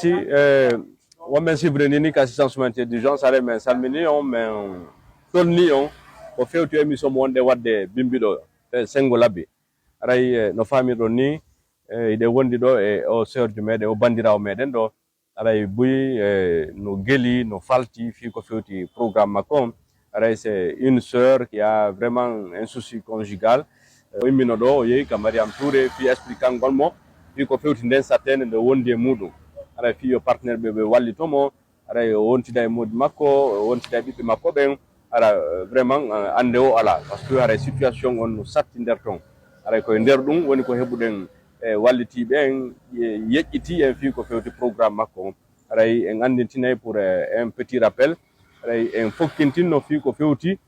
merci. On merci Brenini assistance humanitaire d'urgence are men salmini on men tolni on ko fewti émission wonde wadde bimbido sengo labbi aray no famiro ni ide wondi do e o serdu mede o bandirawo meden do aray buy no geli no falti fi ko fewti programme makko aray c'est une sœur qui a vraiment un souci conjugal o immino do o yeyi ka Mariam Touré fi expliquant golmo fi ko fewti nden satene nde wondi e mudum aray fi yo partenaire be wallitomo aray wontida e modi makko wontida bibbe makko ben ara vraiment ande o ala parce que aray situation on no satti nder ton aray ko nder dum woni ko hebuden wallitibe en yejjiti en fi ko fewti programme makko aray en andintinay pour un petit rappel aray en fokkintinno fi ko fewti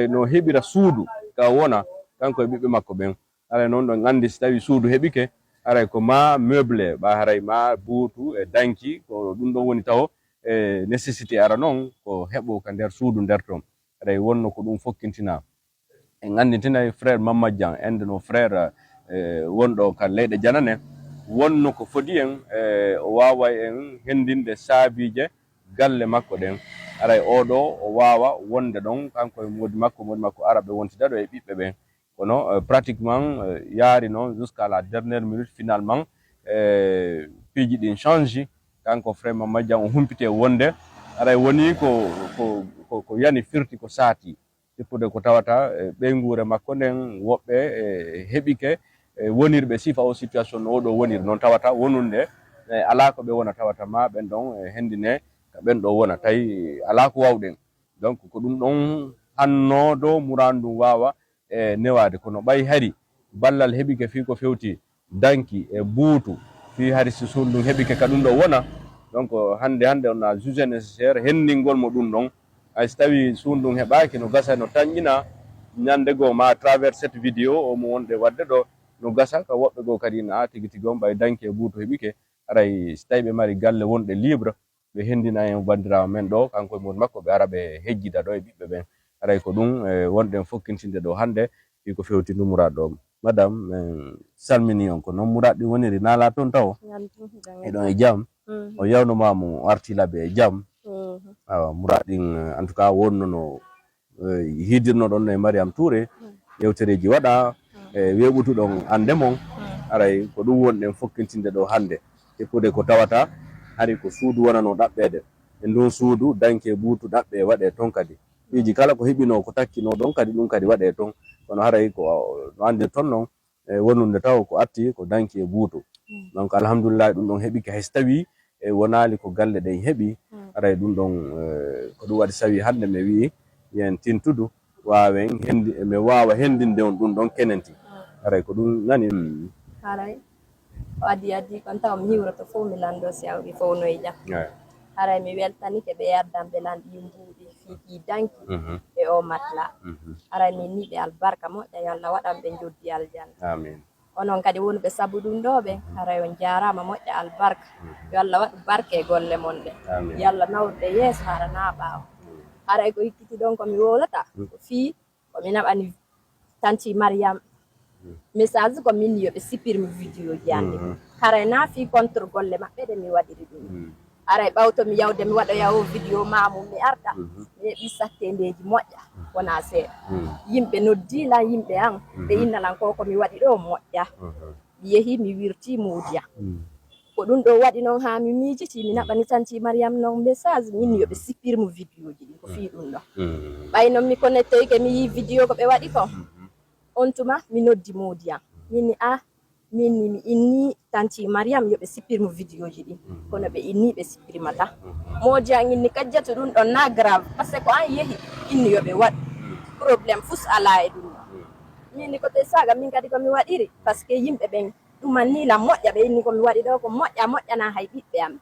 no hebira suudu ka wona kanko e bibbe makko ben aray non do andi tawi suudu hebike aray ko ma meuble ba haray ma buutu e danki ko dum do woni taw nécessité ara non ko hebo ka der suudu der ton aray wonno ko dum fokkintina en andintina frère Mamadjan ende no frère wondo ka leyde janane wonno ko fodi en o wawa en hendinde saabije galle makko den aray odo o wawa wonde don kanko e modi makko arabe wontida do e bibbe ben kono pratiquement yaari non jusqu'à la dernière minute finalement piji din change kanko frère Mamadjan o humpite wonde aray woni ko yani firti ko saati ippude ko tawata be nguure makko nden wobbe hebike wonirbe sifa o situation o do wonir non tawata wonunde ala ko be wona tawata ma ben don hendine ka ben do wona tay ala ko wawden donc ko dum don hanno do murandu wawa newade kono bay hari ballal hebike fi ko fewti danki e buutu fi hari susundum hebike ka dum do wona donc hande on a jugé nécessaire hendingol mo dum don ay stawi sundum hebaaki no gasa no tanjina nyande go ma à travers cette vidéo o mo wonde wadde do no gasa ka wobbe go kadi na tigi gom bay danki e buutu hebike aray staybe mari galle wonde libre be hendina en bandirawo men do kanko e mon makko be arabe hejjida do e bibbe ben aray ko dum wonde fokkintinde do hande fi ko fewti numura do madame salmini on ko non muradi woniri nala ton taw e don e jam o yawno mamu arti labe e jam muradin en tout cas wonno no hidirno don e Mariam Touré yewtereji wada webutu don ande mon aray ko dum wonde fokkintinde do hande e pude ko tawata hari ko suudu wona no dabbede e don suudu danke buutu dabbe wade ton kadi biji kala ko hebino ko takkino don kadi dum kadi wade ton kono haray ko no ande ton non wonunde taw ko atti ko danki e buutu donc alhamdulillah dum don hebi ka hestawi e wonali ko galle den hebi aray dum don ko dum wadi sawi hande me wi yen tintudu waawen hendi me waawa hendinde on dum don kenenti aray ko dum nani haray adi kon taw mi hiwrato fo mi lando siawdi fo no e jam haray mi weltani ke be yardam be landi yimbuudi fi danki e o matla haray mi nibe albarka mo da yalla wadam be joddi aljanna amin onon kadi wonbe sabudum dobe haray on jaarama mo da albarka yalla wad barke golle monde yalla nawde yes harana baaw haray ko ikkiti don ko mi wolata fi ko mi nabani tanti Mariam message ko min yobe sipirmi video jandi haray na fi contre golle mabbe de mi wadiri dum aray bawto mi yawde mi wada yawo video mamu mi arta mi bisattendeji moƴƴa wona se yimbe noddi la yimbe an be innalan ko mi wadi do moƴƴa mi yehi mi wirti mudiya ko dum do wadi non ha mi miijiti mi nabani tanti Mariam non message min yobe sipirmu video ji ko fi dum do bayno mi connecté ke mi yi video ko be wadi ko on tuma mi noddi mudiya min min inni tanti Mariam yobe sipirmu video ji di kono be inni be sipirmata modi an inni kajjatu dum don na grave parce que ko an yehi inni yobe wad problem fus ala e dum min ko te saga min kadi ko mi wadiri parce que yimbe ben dum manni la moƴƴa be inni ko mi wadi do ko moƴƴa na hay bibbe am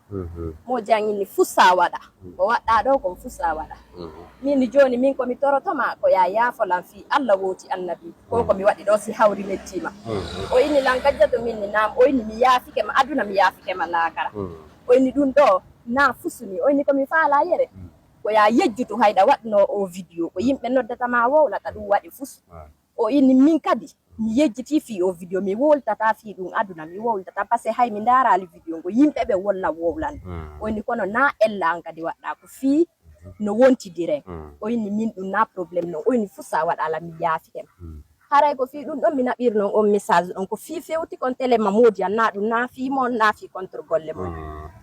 modi an inni fusa wada ko wadda do ko fusa wada min joni min ko mi torotoma ko ya folan fi Allah woti annabi ko mi wadi do si hawri mettima o inni lan kajjatu min nam o inni mi yafike ma aduna mi yafike ma lakara o inni dum do na fusuni o inni ko mi faala yere ko ya yejjutu hayda wadno o video ko yimbe noddata ma wowlata dum wadi fus o inni min kadi mi yejjiti fi o video mi woltata fi ɗum aduna mi woltata par ce que hay mi darali video ngo yimɓe ɓe wolla wowlan oyni kono na ella an kadi waɗɗa ko fi no wontidire oyni min ɗum na probléme non oyni fu sa waɗala mi yaafi hen haray ko fi ɗum ɗon mi naɓir non on message ɗon ko fi fewti kon télé ma modi an na ɗum na fi mon na fi contre golle mon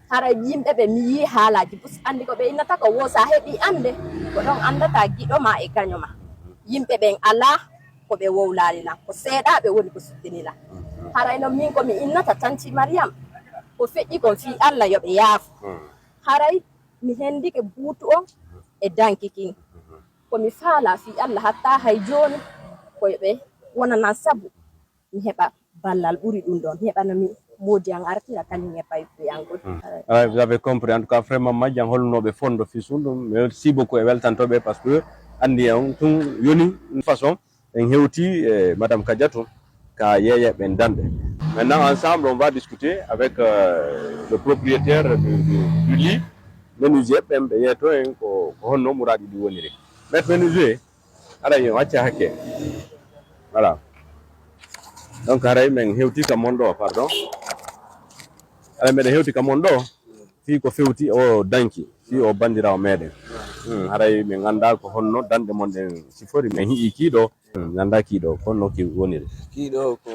haray yimɓe ɓe mi yi haalaji bus andi ko ɓe innata ko wo sa heeɓi ande ko ɗon andata giɗo ma e gaño ma yimɓe ɓen ala ko ɓe wowlalina ko seeɗaɓe woni ko suttinila haray noon min komi innata tanti mariame ko feƴƴi kon fi allah yoɓe yaafu haray mi hendike buutu o e danki kin komi faala fi allah hatta hay joni koyeɓe wonanan sabu mi heɓa ballal ɓuri ɗum ɗon heɓanami modi an artira kañum e paypuyangol vous avez compris en tout cas vraiment majjan holnoɓe fondo fi sundum merci beaucoup e weltantoɓe par ce que andi on tun yoni une façon en hewti madame Kadiatou ka yeeya ɓen danɓe maintenant ensemble on va discuter avec le propriétaire du lit menuisier ɓen ɓe yeeto en ko honno muraɗi ɗi woniri maître menuisier aɗa yen wacca hakke voilà donc haray men hewti ka mon ɗo pardon aɗa meɗen hewti ka mon ɗo fi ko fewti o danki fi o bandirawo meɗen haray min ganda ko honno danɗe mon ɗen sifori min hiƴi kiiɗo ganda kiiɗo honno ki woniri kiiɗo ko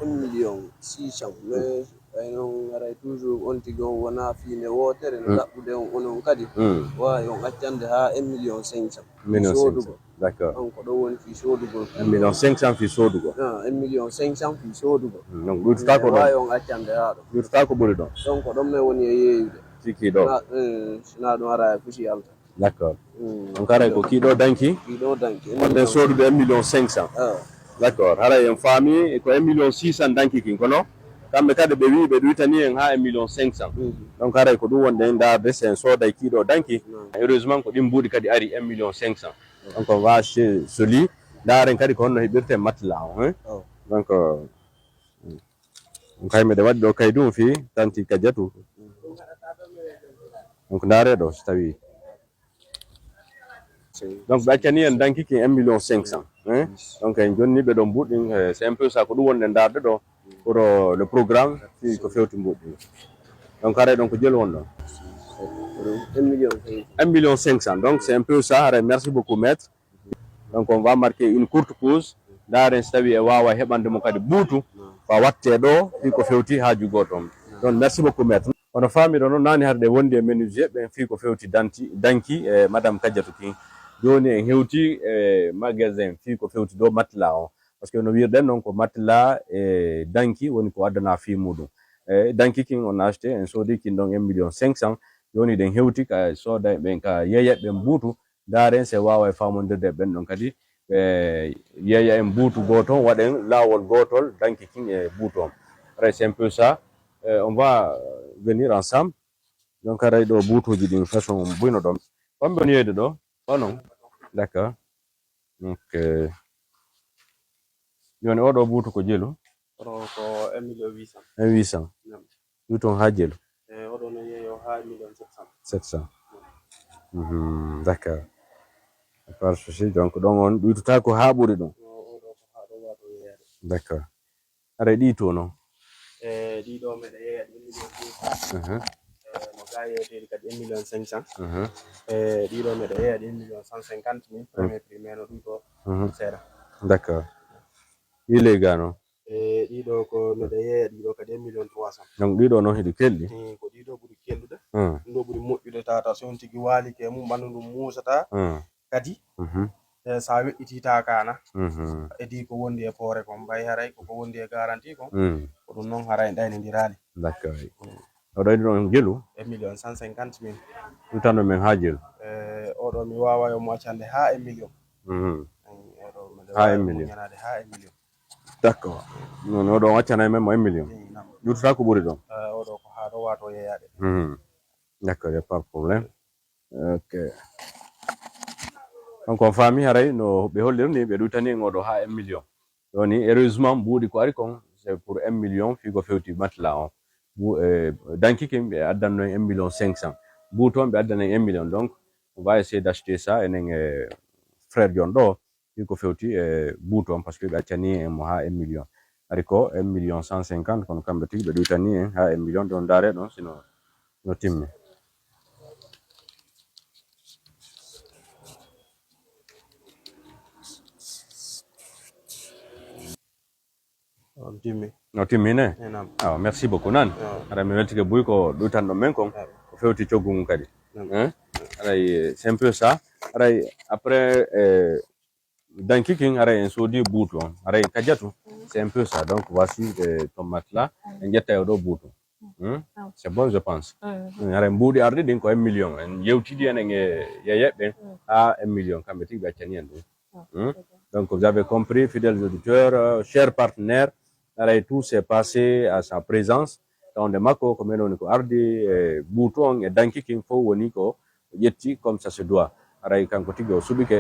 1,600,000 mais ɓay noon haray toujours on tigi on wona fiinde wotere no ɗaɓɓude on onon kadi wawi on accande ha 1,500,000 sodugo d'accord on ko ɗo woni fi sodugol 1,500,000 fi sodugo 1,500,000 fi sodugo donc ɗutata ko wawi on accande ha ɗo ɗutata ko ɓuri ɗon donc ko ɗon men woni e yeeyude fi kiiɗo sina ɗum ara e fusi alta d'accord donc haray ko kiiɗo danki kiiɗo danki wonɗen sodude 1,500,000 d'accord haray en faami ko 1,600,000 danki kin kono kamɓe kadi ɓe wi ɓe ɗuytani en ha 1,500,000 donc haray ko ɗum wonɗen darde sen sooday kiiɗo danki heureusement ko ɗin mbuuɗi kadi ari 1,500,000 donc on va chez ce lit daren kadi ko honno heɓirte matelas o donc kay meɗe waɗi ɗo kaydu ɗum fi tanti Kadiatou donc ndareɗo so tawi donc ɓe accani en danki ki 1,500,000 donc en jonni ɓe ɗo mbuɗɗin c'est un peu ça ko ɗum wonɗen darde ɗo pour le programme fi ko fewti mbuɗɗin donc haray ɗon ko jeel won ɗon 1,500,000 donc c'est un peu ça haray merci beaucoup maître donc on va marquer une courte pause daren so tawi e wawa heɓande mo kadi buutu fa watte ɗo fi ko fewti haaju goto donc merci beaucoup maître ono faamiɗo noon nani harde wondi e menuisier ɓen fi ko fewti danki e madame Kadiatou kin joni en hewti e magasin fi ko fewti dow matelas o par ce que no wirɗen noon ko matelas e danki woni ko addana fi muɗum danki kin on acheté en soodi kin ɗon 1,500,000 joni ɗen hewti ka sooda ɓen ka yeeya ɓen buutu daren se wawa e famodirde ɓen ɗon kadi yeeya en buutu goto waɗen lawol gotol danki kin e buutu on c'est un peu ça on va venir ensemble donc haray ɗo buutuji ɗin façon buyno ɗon famɓe on yeyde ɗo onon d'accord donc joni oɗo buutu ko jeelu oɗo ko 1,800,000 1,800 ɗum toon ha jeelu oɗo no yeeyo ha 1,700,000 d'accord par souci donc ɗon on ɗuytata ko ha ɓuri ɗum oɗo ko ha ɗo wato yeeyade d'accord aɗa ɗi to noon ɗiɗo meɗa yeeya 1,500,000 no ga yeeteɗi kadi 1,500,000 ɗiɗo meɗa yeeya 1,150,000 premier prix mais no ɗum to seeɗa d'accord ɗi ga noon ɗiɗo ko meɗa yeeya ɗiɗo kadi 1,300,000 donc ɗiɗo noon heɗi kelɗi ko ɗiɗo ɓuri kellude ɗum ɗo ɓuri moƴƴude tata so on tigi waali ke mum ɓandu ɗum musata kadi sa weƴƴitita kana edi ko wondi e poore kon mbay haray koko wondi e garantie kon ko ɗum noon haray ɗaynodirali d'accord oɗo yiɗi ɗon jeelu 1,150,000 ɗum tan ɗo men ha jeelu oɗo mi wawa yomo accande ha 1,000,000 ha 1,000,000 ha 1,000,000 d'accord non oɗo waccana men mo 1,000,000 ƴurtata ko ɓuri ɗon oɗo ko ha ɗo wato yeeyade d'accord y a pas de problème ok donc on faami haray no ɓe hollirni ɓe ɗuytani en oɗo ha 1,000,000 joni heureusement mbuuɗi ko ari kon c'est pour 1,000,000 fi ko fewti matelas on danki kin ɓe addanno en 1,500,000 buuton ɓe addana en 1,000,000 donc on va essayer d'acheter ça enen frère John ɗo iko fewti e buton parce que ɓe accani en mo ha 1 million ari ko 1 million 150 kono kamɓe tigi ɓe ɗuytani en ha 1 million don dare ɗon sino no timmi no timmine merci beaucoup nan ara mi weltike buy ko ɗuytan ɗon men kon ko fewti coggu mum kadi aray c'est un peu ça aray après danki king aray en soodi buutu on aray kadiatu c'est un peu ça donc voici tomates là en jetta e ɗo buutu c'est bon je pense aray mbuuɗi ardi ɗin ko 1 million en yewtidi enen e yeyeɓɓen ha 1 million kamɓe tigi ɓe accani en ɗum donc vous avez compris fidèles auditeurs chers partenaires aray tout s'est passé à sa présence tawde makko ko men woni ko ardi e buutu on e danki king fof woni ko yetti comme ça se doit aray kanko tigi o suɓike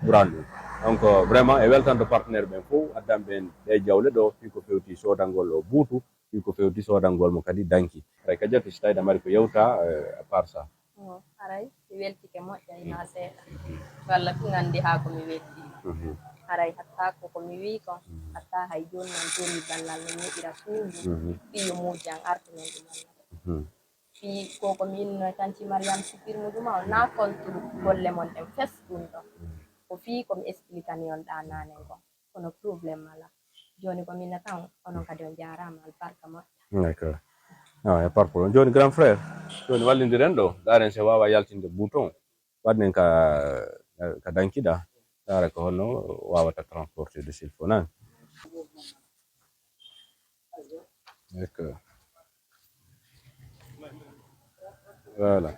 ɓuran ɗum donc vraiment e weltande partenaire ɓen fof addamɓe en ɗe jawle ɗo fi ko fewti sodangol o buutu fi ko fewti sodangol mo kadi danki aray kadiatu so tawide mari ko yewta à part ça aray mi weltike moƴƴa ina seeɗa walla fu gandi ha komi welti haray hatta komi wi kon hatta hay joni non joni ballal no ñeɗira suudu fiyo mujan artumen ɗum fi koko min tanti mariam sifirmu ɗuma o na kontru golle mon ɗen fes ɗum ɗon ko fi komi expliquani on ɗa nanen kon kono probléme ala joni ko minna tan onon kadi on jarama albarka moƴƴa d'accord non e par problème joni grand frère joni wallidiren ɗo daren se wawa yaltinde bouton waɗnen ka dankiɗa tara ko honno wawata transporter de s'il faut nan d'accord voilà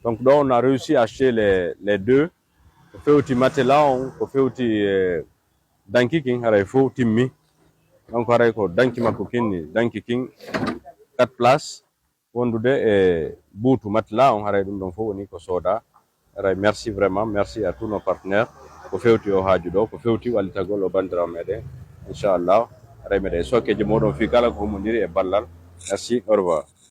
donc là on a réussi à acheter les deux ko fewti matelas on ko fewti danki king haray fof timmi donc haray ko danki makko kinni danki king 4 places wondude e buutu matelas on haray ɗum ɗon fof woni ko sooda haray merci vraiment merci à tous nos partenaires ko fewti o haaju ɗo ko fewti wallitagol o bandirawo meɗen inchallah haray meɗen sokkeje moɗon fi kala ko homodiri e ballal merci au revoir